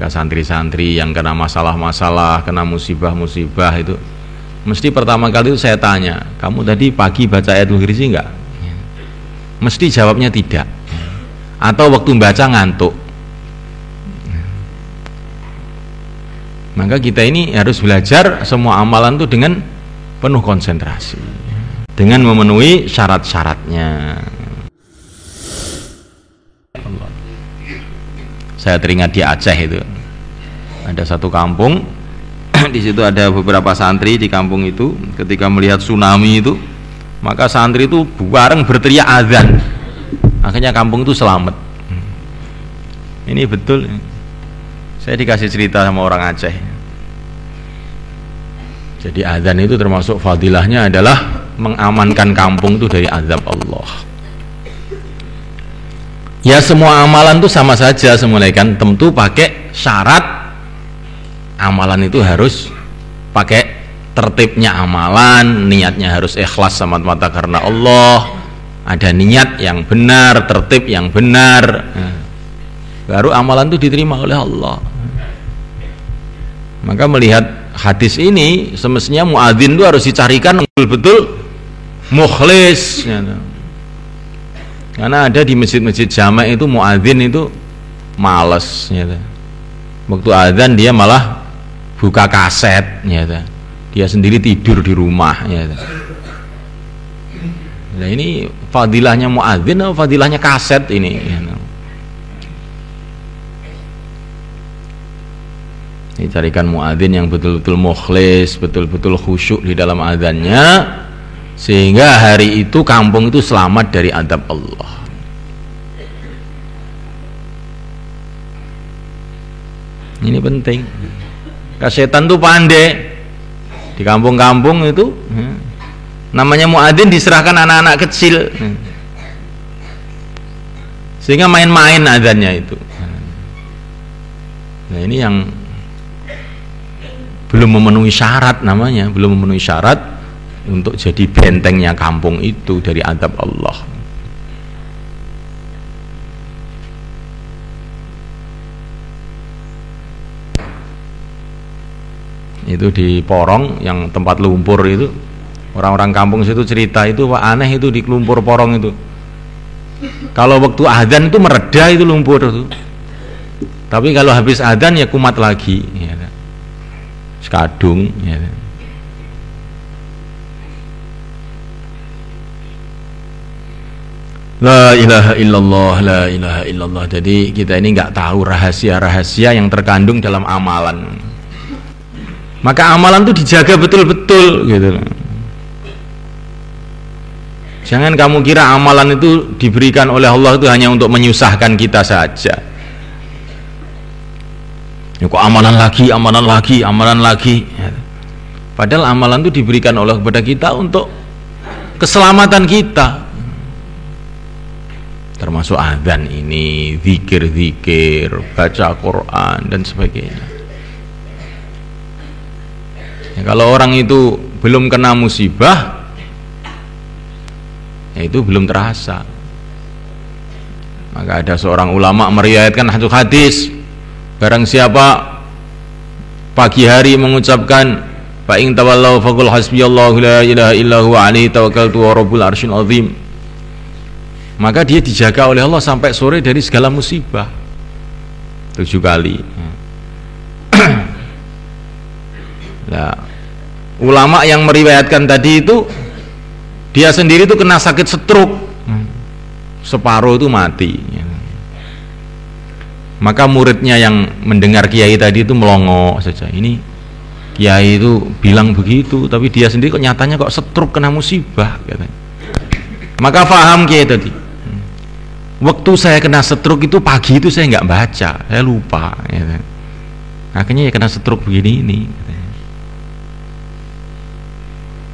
Maka santri-santri yang kena masalah-masalah, kena musibah-musibah itu, mesti pertama kali itu saya tanya, kamu tadi pagi baca Ayatul Kursi enggak? Mesti jawabnya tidak. Atau waktu baca ngantuk. Maka kita ini harus belajar semua amalan itu dengan penuh konsentrasi, dengan memenuhi syarat-syaratnya. Saya teringat di Aceh itu ada satu kampung, di situ ada beberapa santri di kampung itu. Ketika melihat tsunami itu, maka santri itu bareng berteriak azan. Akhirnya kampung itu selamat. Ini betul. Saya dikasih cerita sama orang Aceh. Jadi azan itu termasuk fadilahnya adalah mengamankan kampung itu dari azab Allah. Ya semua amalan itu sama saja semulai kan, tentu pakai syarat. Amalan itu harus pakai tertibnya amalan, niatnya harus ikhlas semata-mata karena Allah, ada niat yang benar, tertib yang benar, baru amalan itu diterima oleh Allah. Maka melihat hadis ini, semestinya muadzin itu harus dicarikan betul-betul mukhlis. Karena ada di masjid-masjid jamak itu muadzin itu males. Waktu azan dia malah buka kaset. Dia sendiri tidur di rumah. Nah ini fadilahnya muadzin atau fadilahnya kaset ini? Carikan muadzin yang betul-betul mukhlis, betul-betul khusyuk di dalam azannya, sehingga hari itu kampung itu selamat dari azab Allah. Ini penting. Setan tuh pandai di kampung-kampung itu, namanya muadzin diserahkan anak-anak kecil, sehingga main-main azannya itu. Nah ini yang belum memenuhi syarat, namanya belum memenuhi syarat untuk jadi bentengnya kampung itu dari azab Allah. Itu di Porong yang tempat lumpur itu, orang-orang kampung situ cerita itu, Pak, aneh itu di lumpur Porong itu, kalau waktu azan itu mereda itu lumpur itu, tapi kalau habis azan ya kumat lagi, ya, sekadung, ya. La ilaha illallah, la ilaha illallah. Jadi kita ini nggak tahu rahasia-rahasia yang terkandung dalam amalan. Maka amalan itu dijaga betul-betul gitu. Jangan kamu kira amalan itu diberikan oleh Allah itu hanya untuk menyusahkan kita saja. Ya, kok amalan lagi, amalan lagi, amalan lagi. Padahal amalan itu diberikan oleh kepada kita untuk keselamatan kita. Termasuk adzan ini, zikir-zikir, baca Quran dan sebagainya. Ya, kalau orang itu belum kena musibah, ya itu belum terasa. Maka ada seorang ulama meriwayatkan satu hadis, barang siapa pagi hari mengucapkan fa in tawallau faqul hasbiyallahu la ilaha illa huwa alaihi tawakkaltu wa rabbul arsyil azim, maka dia dijaga oleh Allah sampai sore dari segala musibah 7 kali. Nah, ulama yang meriwayatkan tadi itu dia sendiri itu kena sakit stroke, separuh itu mati. Maka muridnya yang mendengar kiai tadi itu melongo saja, ini kiai itu bilang begitu, tapi dia sendiri kok nyatanya kok stroke, kena musibah katanya. Maka faham kiai tadi, waktu saya kena stroke itu pagi itu saya nggak baca, saya lupa ya. Akhirnya ya kena stroke begini ini.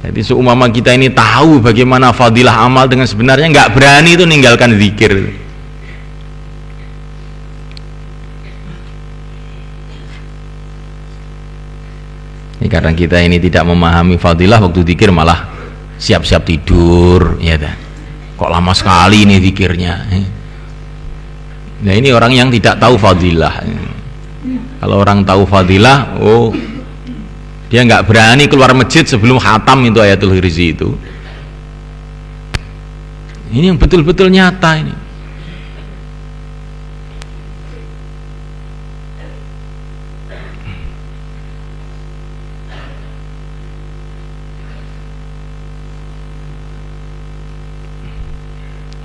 Jadi seumpama kita ini tahu bagaimana fadilah amal dengan sebenarnya nggak berani itu ninggalkan zikir. Ini karena kita ini tidak memahami fadilah, waktu zikir malah siap-siap tidur, ya dah. Kok lama sekali ini zikirnya. Nah ini orang yang tidak tahu fadilah. Kalau orang tahu fadilah, oh dia nggak berani keluar masjid sebelum khatam itu ayatul kursi itu. Ini yang betul-betul nyata ini.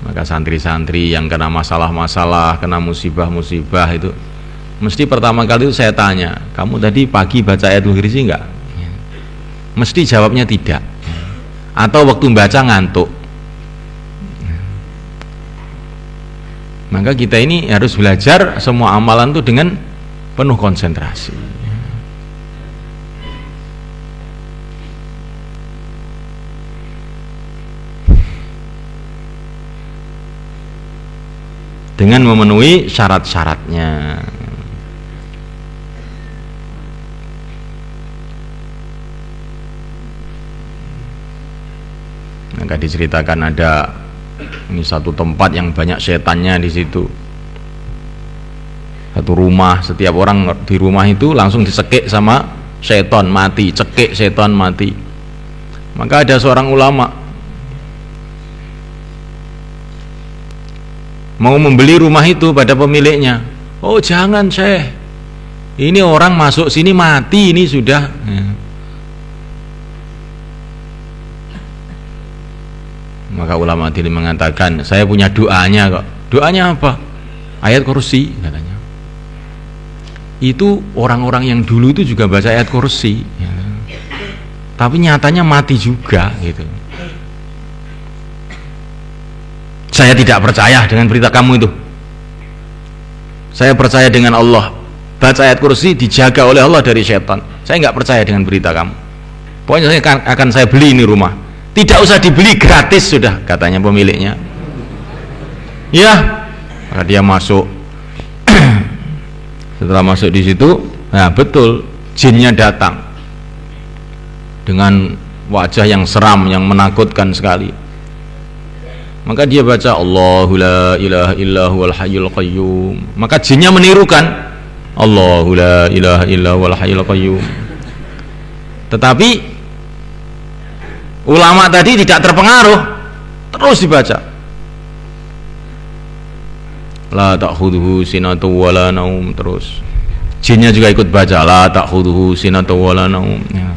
Maka santri-santri yang kena masalah-masalah, kena musibah-musibah itu, mesti pertama kali itu saya tanya, kamu tadi pagi baca ayatul kursi enggak? Mesti jawabnya tidak. Atau waktu baca ngantuk. Maka kita ini harus belajar semua amalan itu dengan penuh konsentrasi. Dengan memenuhi syarat-syaratnya. Maka diceritakan ada ini satu tempat yang banyak setannya di situ. Satu rumah, setiap orang di rumah itu langsung disekik sama setan mati, cekik setan mati. Maka ada seorang ulama mau membeli rumah itu pada pemiliknya. Oh jangan Syekh, ini orang masuk sini mati ini sudah. Maka ulama tadi mengatakan, saya punya doanya kok. Doanya apa? Ayat kursi katanya. Itu orang-orang yang dulu itu juga baca ayat kursi ya. Tapi nyatanya mati juga gitu. Saya tidak percaya dengan berita kamu itu. Saya percaya dengan Allah. Baca ayat kursi dijaga oleh Allah dari setan. Saya nggak percaya dengan berita kamu. Pokoknya saya akan saya beli ini rumah. Tidak usah dibeli, gratis sudah, katanya pemiliknya. Ya, maka dia masuk. Setelah masuk di situ, nah betul, jinnya datang dengan wajah yang seram, yang menakutkan sekali. Maka dia baca Allahu la ilaha illa huwal hayyul qayyum. Maka jinnya menirukan Allahu la ilaha illa huwal hayyul qayyum. Tetapi ulama tadi tidak terpengaruh, terus dibaca la ta'khudhuhu sinatun wala naum, terus jinnya juga ikut baca la ta'khudhuhu sinatun wala naum ya.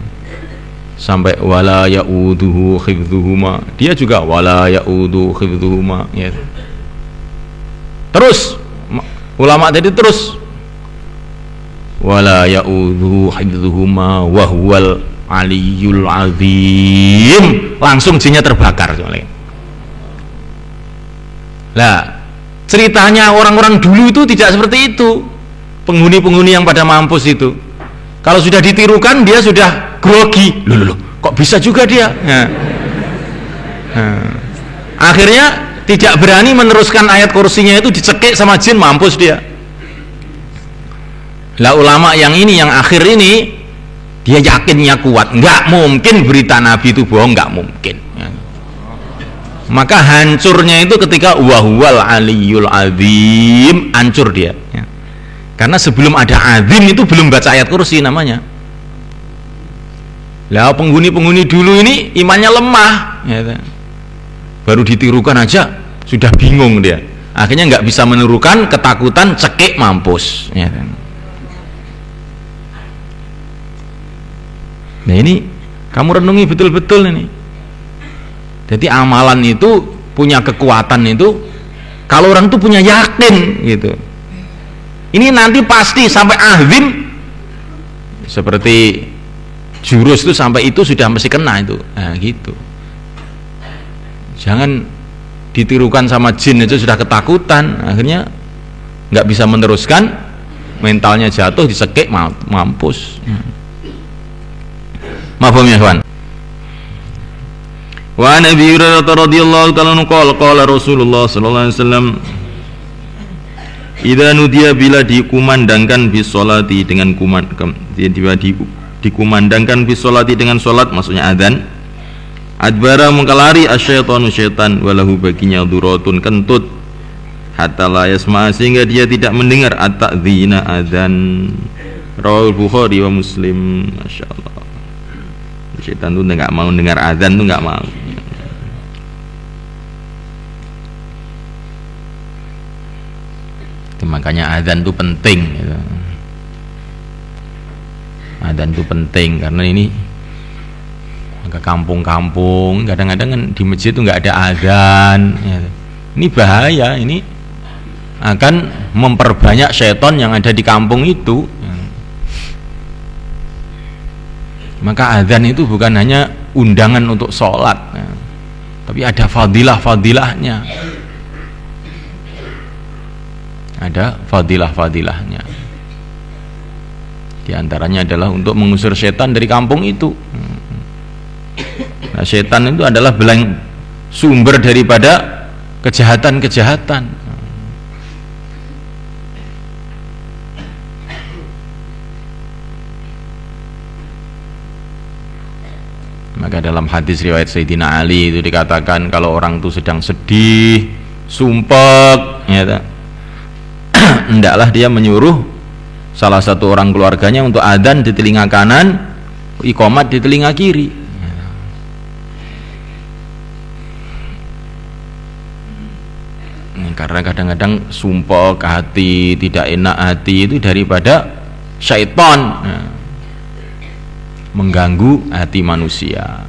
Sampai wala ya'uduhu khifdhuhuma, dia juga wala ya'udu khifdhuhuma ya. Terus ulama tadi terus wala ya'uduhu khifdhuhuma wa huwal aliyul azim, langsung jinnya terbakar. Lah ceritanya orang-orang dulu itu tidak seperti itu. Penghuni-penghuni yang pada mampus itu, kalau sudah ditirukan dia sudah grogi. Loh, kok bisa juga dia? Akhirnya tidak berani meneruskan ayat kursinya itu, dicekik sama jin, mampus dia. Lah ulama yang ini, yang akhir ini, dia yakinnya kuat, nggak mungkin berita Nabi itu bohong, nggak mungkin ya. Maka hancurnya itu ketika wahwal aliyul azim, hancur dia ya. Karena sebelum ada azim itu belum baca ayat kursi namanya. Lah penghuni-penghuni dulu ini imannya lemah ya. Baru ditirukan aja sudah bingung dia, akhirnya nggak bisa menirukan, ketakutan, cekik, mampus ya. Nah ini kamu renungi betul-betul ini. Jadi amalan itu punya kekuatan itu kalau orang itu punya yakin gitu. Ini nanti pasti sampai azim, seperti jurus itu sampai itu sudah mesti kena itu. Nah gitu. Jangan ditirukan sama jin itu sudah ketakutan, akhirnya nggak bisa meneruskan, mentalnya jatuh, disekik, mampus. Mafhum ya kawan. Wa Nabi Hurairah radhiyallahu ta'ala anhu qala Rasulullah sallallahu alaihi wasallam, idza nudiya, bila dikumandangkan bis sholati dengan dikumandangkan bis sholati dengan salat, maksudnya adzan, adbara mengkalari asyaitanu, syaitan, walahu baginya duratun, kentut, hatta la yasma, sehingga dia tidak mendengar at-ta'dzina adzan. Rawahul Bukhari wa Muslim. Masya Allah. Setan tuh nggak mau dengar azan tuh nggak mau. Makanya azan tuh penting. Gitu. Azan tuh penting karena ini ke kampung-kampung kadang-kadang kan di masjid tuh nggak ada azan. Gitu. Ini bahaya, ini akan memperbanyak setan yang ada di kampung itu. Maka azan itu bukan hanya undangan untuk sholat, tapi ada fadilah-fadilahnya. Ada fadilah-fadilahnya. Di antaranya adalah untuk mengusir setan dari kampung itu. Nah, setan itu adalah sumber daripada kejahatan-kejahatan. Maka dalam hadis riwayat Sayyidina Ali itu dikatakan kalau orang itu sedang sedih, sumpek, ya, hendaklah dia menyuruh salah satu orang keluarganya untuk adzan di telinga kanan, iqamat di telinga kiri. Karena kadang-kadang sumpek hati, tidak enak hati itu daripada syaitan mengganggu hati manusia.